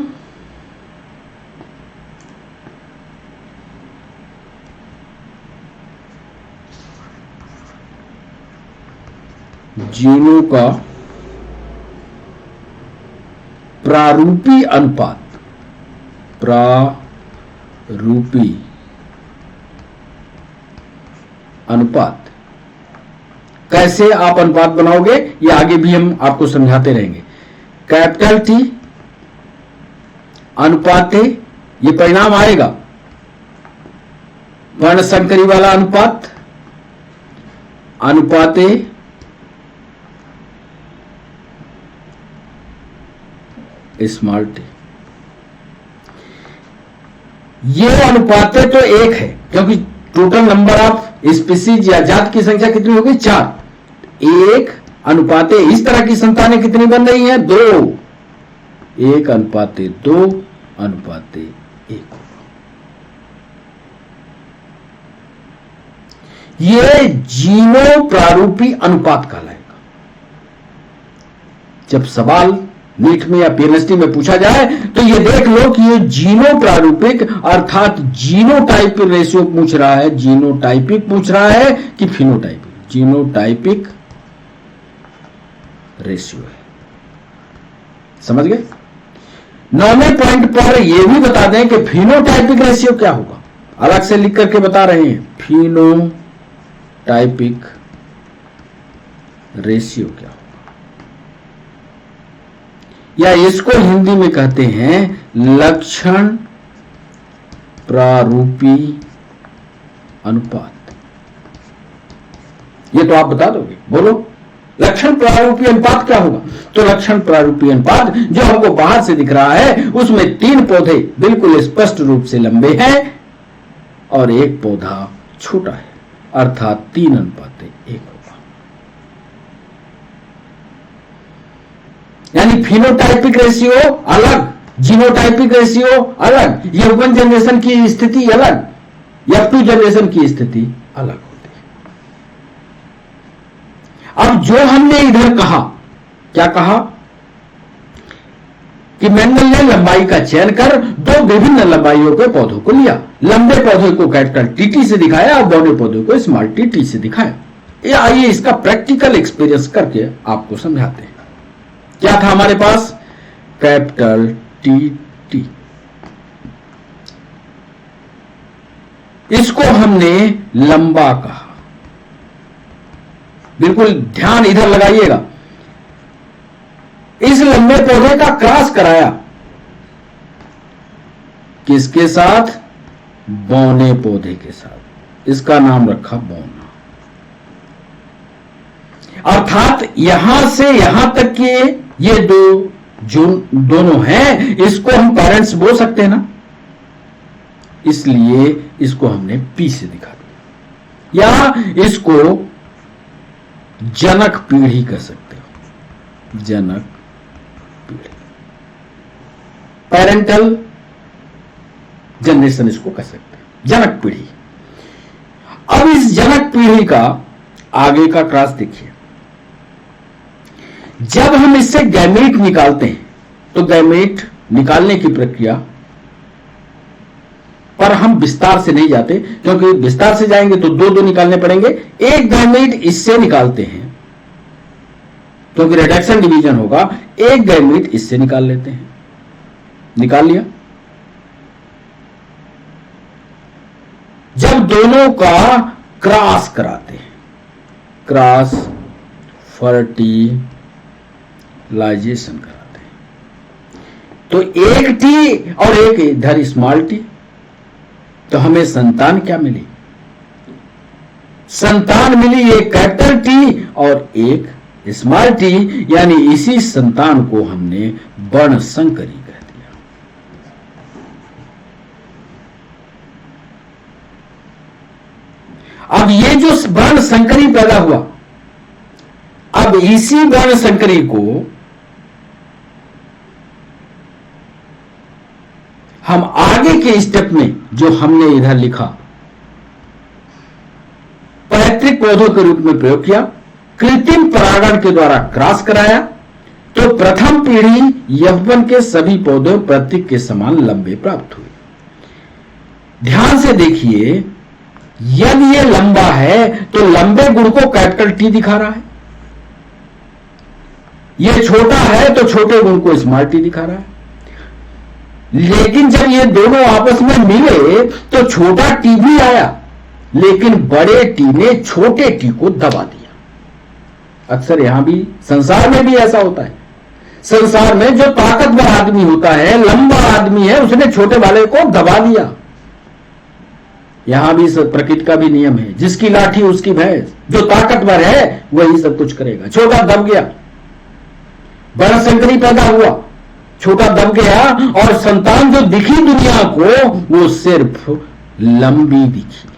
का प्रारूपी अनुपात कैसे आप अनुपात बनाओगे, ये आगे भी हम आपको समझाते रहेंगे। कैपिटल टी अनुपाते, ये परिणाम आएगा। वर्णसंकरी वाला अनुपात, अनुपाते स्मॉल टी। ये अनुपाते तो एक है, क्योंकि टोटल नंबर ऑफ स्पीसीज या जात की संख्या कितनी होगी? 4। 1 अनुपाते इस तरह की संतानें कितनी बन रही हैं? 2। 1:2:1। ये जीनो प्रारूपी अनुपात कहलाएगा। जब सवाल नीट में या पीएचडी में पूछा जाए तो ये देख लो कि ये जीनो प्रारूपिक अर्थात जीनोटाइपिक रेशियो पूछ रहा है, जीनोटाइपिक पूछ रहा है कि फिनोटाइपिक। जीनोटाइपिक रेशियो है, समझ गए? 9वें पॉइंट पर यह भी बता दें कि फिनोटाइपिक रेशियो क्या होगा, अलग से लिख करके बता रहे हैं। फिनोटाइपिक रेशियो क्या होगा, या इसको हिंदी में कहते हैं लक्षण प्रारूपी अनुपात। ये तो आप बता दोगे, बोलो लक्षण प्रारूपी अनुपात क्या होगा? तो लक्षण प्रारूपी अनुपात जो हमको बाहर से दिख रहा है, उसमें 3 पौधे बिल्कुल स्पष्ट रूप से लंबे हैं और 1 पौधा छोटा है, अर्थात 3:1 होगा। यानी फिनोटाइपिक रेशियो अलग, जीनोटाइपिक रेशियो अलग, F1 जनरेशन की स्थिति अलग, F2 जनरेशन की स्थिति अलग होती है। अब जो हमने इधर कहा, क्या कहा कि मैंगल ने लंबाई का चयन कर 2 विभिन्न लंबाइयों के पौधों को लिया। लंबे पौधे को कैपिटल टीटी से दिखाया और बौने पौधे को स्मॉल टी से दिखाया। ये आइए इसका प्रैक्टिकल एक्सपीरियंस करके आपको समझाते हैं। क्या था हमारे पास? Capital T. इसको हमने लंबा कहा। बिल्कुल ध्यान इधर लगाइएगा। इस लंबे पौधे का क्रॉस कराया किसके साथ? बौने पौधे के साथ। इसका नाम रखा बौना। अर्थात यहां से यहां तक के ये जो दोनों हैं, इसको हम पेरेंट्स बोल सकते हैं ना, इसलिए इसको हमने पी से दिखा दिया। या इसको जनक पीढ़ी कह सकते हो, जनक पीढ़ी, पेरेंटल जनरेशन इसको कह सकते हैं, जनक पीढ़ी। अब इस जनक पीढ़ी का आगे का क्रॉस देखिए। जब हम इससे गैमेट निकालते हैं तो गैमेट निकालने की प्रक्रिया पर हम विस्तार से नहीं जाते, क्योंकि विस्तार से जाएंगे तो 2 निकालने पड़ेंगे। एक गैमेट इससे निकालते हैं क्योंकि रिडक्शन डिवीजन होगा, एक गैमेट इससे निकाल लेते हैं। निकाल लिया। जब दोनों का क्रॉस कराते हैं, क्रॉस फर्टिलाइजेशन कराते हैं, तो एक टी और एक इधर स्मॉल टी, तो हमें संतान क्या मिली? संतान मिली एक कैपिटल टी और एक स्मॉल टी, यानी इसी संतान को हमने वर्णसंकरी कह दिया। अब ये जो वर्णसंकरी पैदा हुआ, अब इसी वर्णसंकरी को हम आगे के स्टेप में जो हमने इधर लिखा पैतृक पौधों के रूप में प्रयोग किया, कृत्रिम परागण के द्वारा क्रॉस कराया, तो प्रथम पीढ़ी यौवन के सभी पौधे प्रतीक के समान लंबे प्राप्त हुए। ध्यान से देखिए, यदि ये लंबा है तो लंबे गुण को कैपिटल टी दिखा रहा है, ये छोटा है तो छोटे गुण को स्मॉल टी दिखा रहा है। लेकिन जब ये दोनों आपस में मिले तो छोटा टी भी आया, लेकिन बड़े टी ने छोटे टी को दबा दिया। अक्सर यहां भी, संसार में भी ऐसा होता है। संसार में जो ताकतवर आदमी होता है, लंबा आदमी है, उसने छोटे वाले को दबा दिया। यहां भी प्रकृति का भी नियम है, जिसकी लाठी उसकी भैंस। जो ताकतवर है वही सब कुछ करेगा। छोटा दब गया, बड़ा संकरी पैदा हुआ, छोटा दब गया, और संतान जो दिखी दुनिया को वो सिर्फ लंबी दिखी।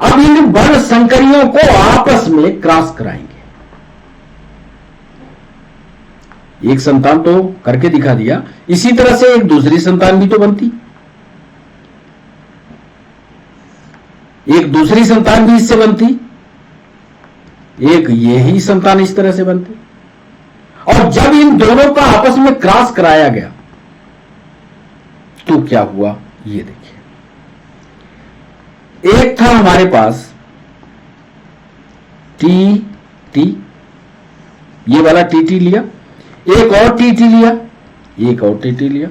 अब इन वर्ण संकरियों को आपस में क्रॉस कराएंगे। एक संतान तो करके दिखा दिया, इसी तरह से एक दूसरी संतान भी तो बनती, एक दूसरी संतान भी इससे बनती, एक यही संतान इस तरह से बनती। और जब इन दोनों का आपस में क्रॉस कराया गया तो क्या हुआ, ये देखिए। एक था हमारे पास टी टी, ये वाला टी टी लिया, एक और टी टी लिया, एक और टी टी लिया।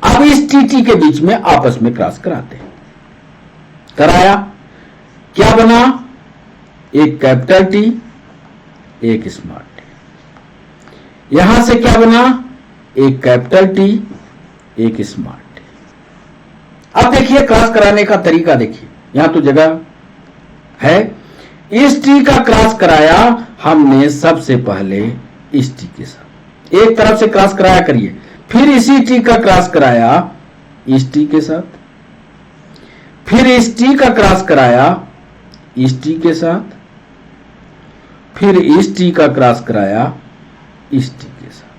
अब इस टी टी के बीच में आपस में क्रॉस कराते हैं। कराया, क्या बना? एक कैपिटल टी, एक स्मॉल टी। यहां से क्या बना? एक कैपिटल टी, एक स्मॉल टी। अब देखिए क्रॉस कराने का तरीका देखिए, यहां तो जगह है। इस टी का क्रॉस कराया हमने सबसे पहले इस टी के साथ, एक तरफ से क्रॉस कराया करिए, फिर इसी टी का क्रॉस कराया इस टी के साथ, फिर इस टी का क्रॉस कराया इस टी के साथ, फिर इस टी का क्रॉस कराया इस टी के साथ।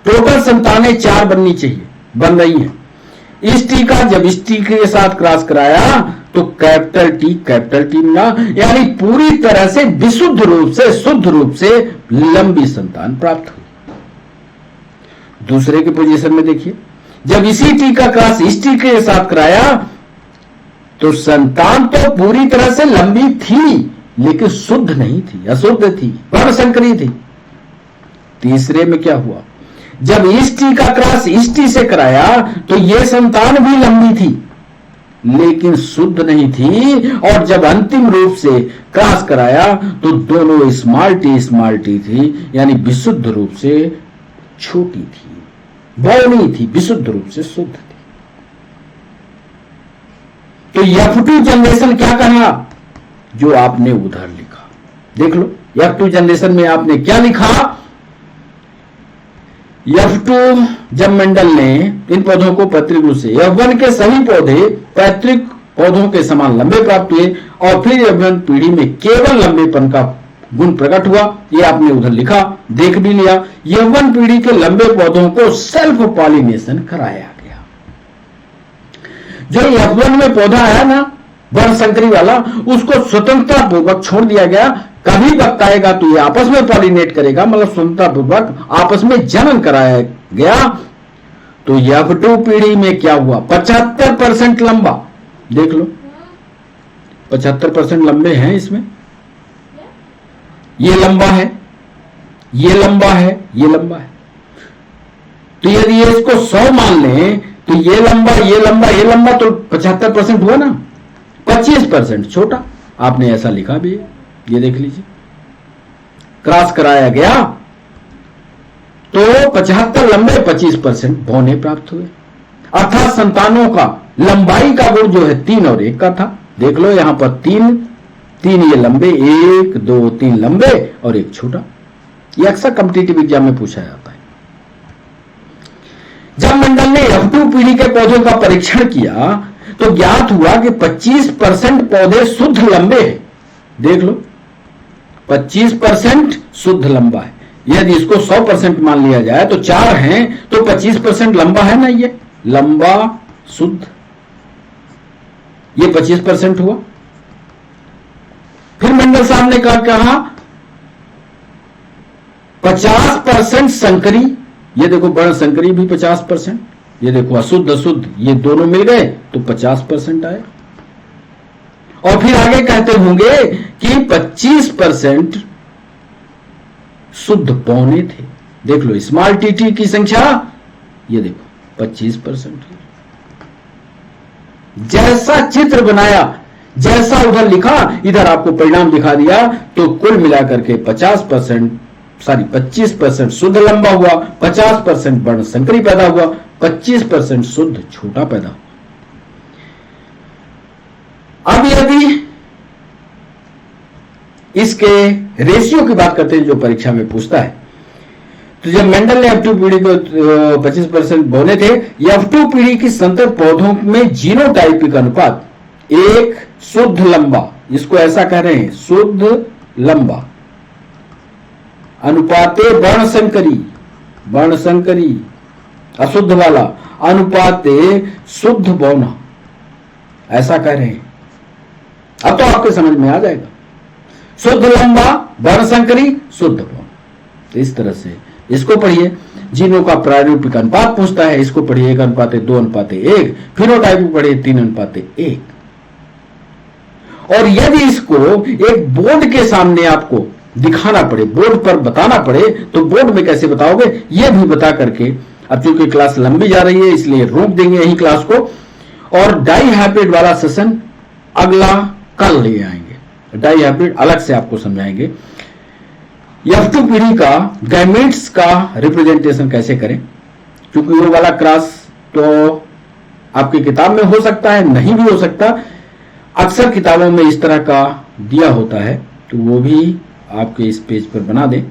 टोटल संतानें 4 बननी चाहिए, बन रही हैं। इस टी का जब इस टी के साथ क्रॉस कराया तो कैपिटल टी मिला, यानी पूरी तरह से विशुद्ध रूप से, शुद्ध रूप से लंबी संतान प्राप्त हुई। दूसरे के पोजीशन में देखिए, जब इसी टी का क्रॉस इस टी के साथ कराया तो संतान तो पूरी तरह से लंबी थी, लेकिन शुद्ध नहीं थी, अशुद्ध थी, वर्णसंकरी थी। तीसरे में क्या हुआ? जब इस टी का क्रॉस इस टी से कराया तो यह संतान भी लंबी थी, लेकिन शुद्ध नहीं थी। और जब अंतिम रूप से क्रॉस कराया तो दोनों स्मॉल टी थी, यानी विशुद्ध रूप से छोटी थी, बौनी थी, विशुद्ध रूप से शुद्ध थी। तो F2 जनरेशन क्या कहा? जो आपने उधर लिखा, देख लो। F2 जनरेशन में आपने क्या लिखा? F2 जब मेंडल ने इन पौधों को पैतृक रूप से, यौवन के सभी पौधे पैतृक पौधों के समान लंबे प्राप्त हुए, और फिर यौवन पीढ़ी में केवल लंबेपन का गुण प्रकट हुआ। ये आपने उधर लिखा, देख भी लिया। यौवन पीढ़ी के लंबे पौधों को सेल्फ पॉलिनेशन कराया गया। जो यौवन में पौधा है ना, वर्णसंकरी वाला, उसको स्वतंत्रता पूर्वक छोड़ दिया गया। कभी वक्त आएगा तो ये आपस में पॉलिनेट करेगा, मतलब स्वतंत्रता पूर्वक आपस में जनन कराया गया। तो F2 पीढ़ी में क्या हुआ? 75% लंबा, देख लो, 75% लंबे हैं इसमें। ये लंबा है, ये लंबा है, ये लंबा है। तो यदि ये इसको 100 मान लें तो ये लंबा, ये लंबा, ये लंबा, तो 75% हुआ ना। 25% छोटा, आपने ऐसा लिखा भी है, ये देख लीजिए। क्रॉस कराया गया तो 75 लंबे 25% बौने प्राप्त हुए। अर्थात संतानों का लंबाई का गुण जो है 3 और 1 का था। देख लो यहां पर 3 ये लंबे, 1 2 3 लंबे और 1 छोटा। यह अक्सर कॉम्पिटिटिव एग्जाम में पूछा जाता है। जब मंडल ने F2 पीढ़ी के पौधों का परीक्षण किया तो ज्ञात हुआ कि 25% पौधे शुद्ध लंबे हैं। देख लो 25% शुद्ध लंबा है। यदि इसको 100% मान लिया जाए तो 4 हैं तो 25% लंबा है ना, ये लंबा शुद्ध, ये 25% हुआ। फिर मंडल साहब ने कहा 50% संकरी, ये देखो बड़ा संकरी भी 50%, ये देखो अशुद्ध अशुद्ध ये दोनों मिल गए तो 50% आए। और फिर आगे कहते होंगे कि 25% शुद्ध पौने थे। देख लो स्मॉल टीटी की संख्या, ये देखो 25%। जैसा चित्र बनाया, जैसा उधर लिखा इधर आपको परिणाम दिखा दिया, तो कुल मिलाकर के 25% शुद्ध लंबा हुआ, 50% वर्ण संकरी पैदा हुआ, 25% शुद्ध छोटा पैदा हुआ। अब यदि इसके रेशियो की बात करते हैं जो परीक्षा में पूछता है, तो जब मेंडल ने F2 पीढ़ी को 25% बोने थे, F2 पीढ़ी की संकर पौधों में जीनोटाइपिक अनुपात 1 शुद्ध लंबा, इसको ऐसा कह रहे हैं शुद्ध लंबा, अनुपाते वर्ण संकरी अशुद्ध वाला, अनुपाते शुद्ध बौना, ऐसा कह रहे हैं। अब तो आपके समझ में आ जाएगा, शुद्ध लंबा, वर्ण संकरी, शुद्ध बौना। तो इस तरह से इसको पढ़िए। जीनों का प्रारूपिक अनुपात पूछता है, इसको पढ़िए 1:2:1। फिनोटाइप पढ़िए 3:1। और यदि इसको एक बोर्ड के सामने आपको दिखाना पड़े, बोर्ड पर बताना पड़े, तो बोर्ड में कैसे बताओगे यह भी बता करके, अब चूंकि क्लास लंबी जा रही है इसलिए रोक देंगे यही क्लास को, और डाई हाइब्रिड वाला सेशन अगला कल ले आएंगे। डाई हाइब्रिड अलग से आपको समझाएंगे। F2 पीढ़ी का गैमेट्स का रिप्रेजेंटेशन कैसे करें, क्योंकि वो वाला क्लास तो आपकी किताब में हो सकता है, नहीं भी हो सकता। अक्सर किताबों में इस तरह का दिया होता है, तो वो भी आपके इस पेज पर बना दें।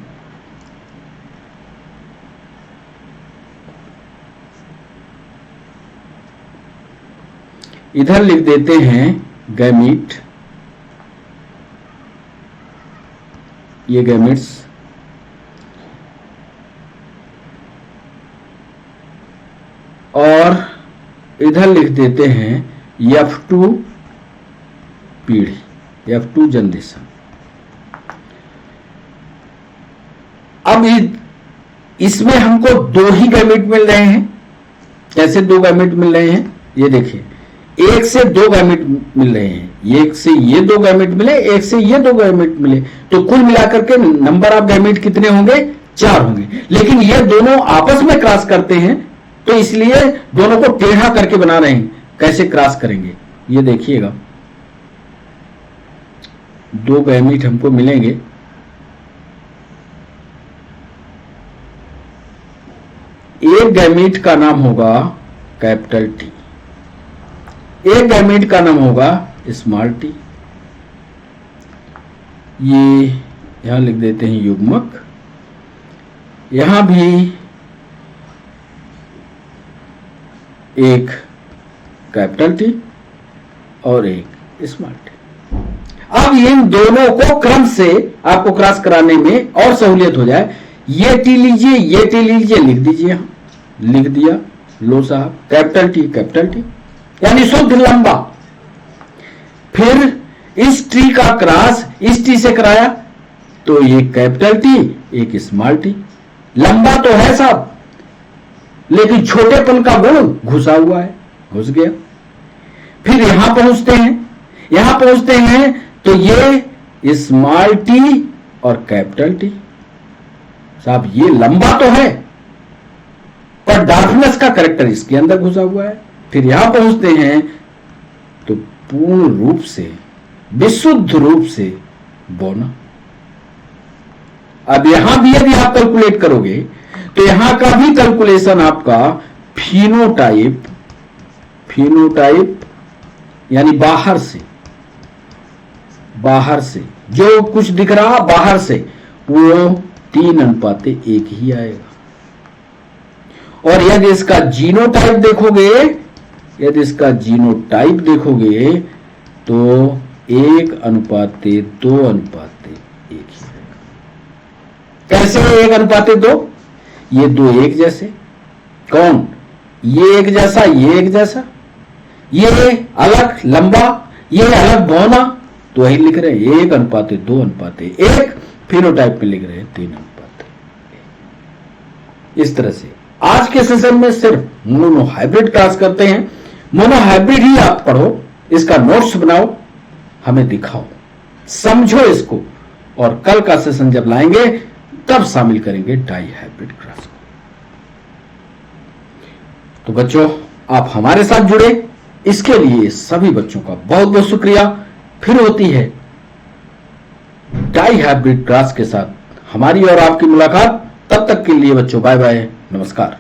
इधर लिख देते हैं गैमीट, ये गैमेट्स, और इधर लिख देते हैं F2 पीढ़ी, F2 जनरेशन। अब इसमें हमको 2 ही गैमेट मिल रहे हैं। कैसे 2 गैमेट मिल रहे हैं, ये देखिए 1 से 2 गैमेट मिल रहे हैं, 1 से ये 2 गैमेट मिले, 1 से ये 2 गैमेट मिले, तो कुल मिलाकर के नंबर ऑफ गैमेट कितने होंगे, 4 होंगे। लेकिन ये दोनों आपस में क्रॉस करते हैं, तो इसलिए दोनों को टेढ़ा करके बना रहे हैं। कैसे क्रॉस करेंगे ये देखिएगा। 2 गैमेट हमको मिलेंगे, एक गैमेट का नाम होगा कैपिटल टी, एक गैमेट का नाम होगा स्मॉल टी। ये यहां लिख देते हैं युग्मक, यहां भी एक कैपिटल टी और एक स्मॉल टी। अब इन दोनों को क्रम से आपको क्रॉस कराने में और सहूलियत हो जाए, ये टी लीजिए, ये टी लीजिए, लिख दीजिए। हम लिख दिया, लो साहब कैपिटल टी यानी शुद्ध लंबा। फिर इस टी का क्रॉस इस टी से कराया, तो ये कैपिटल टी, एक स्मॉल टी। लंबा तो है साहब, लेकिन छोटेपन का गुण घुसा हुआ है, घुस गया। फिर यहां पहुंचते हैं तो ये स्मॉल टी और कैपिटल टी। साहब ये लंबा तो है, पर डार्कनेस का कैरेक्टर इसके अंदर घुसा हुआ है। फिर यहां पहुंचते हैं तो पूर्ण रूप से, विशुद्ध रूप से बौना। अब यहां भी यदि आप कैलकुलेट करोगे तो यहां का भी कैलकुलेशन आपका फिनोटाइप यानी बाहर से जो कुछ दिख रहा बाहर से वो 3:1 ही आएगा। और यदि इसका जीनोटाइप देखोगे तो 1:2:1 ही आएगा। कैसे 1:2? ये दो एक जैसे, कौन? ये एक जैसा, ये एक जैसा, ये अलग लंबा, ये अलग बौना, तो वही लिख रहे हैं 1:2:1। फिनोटाइप में लिख रहे हैं 3:1। इस तरह से आज के सेशन में सिर्फ मोनोहाइब्रिड क्लास करते हैं। मोनोहाइब्रिड ही आप पढ़ो, इसका नोट्स बनाओ, हमें दिखाओ, समझो इसको, और कल का सेशन जब लाएंगे तब शामिल करेंगे डाईहाइब्रिड क्लास को। तो बच्चों, आप हमारे साथ जुड़े, इसके लिए सभी बच्चों का बहुत बहुत शुक्रिया। फिर होती है डाईहाइब्रिड क्लास के साथ हमारी और आपकी मुलाकात। तब तक के लिए बच्चों बाय बाय, नमस्कार।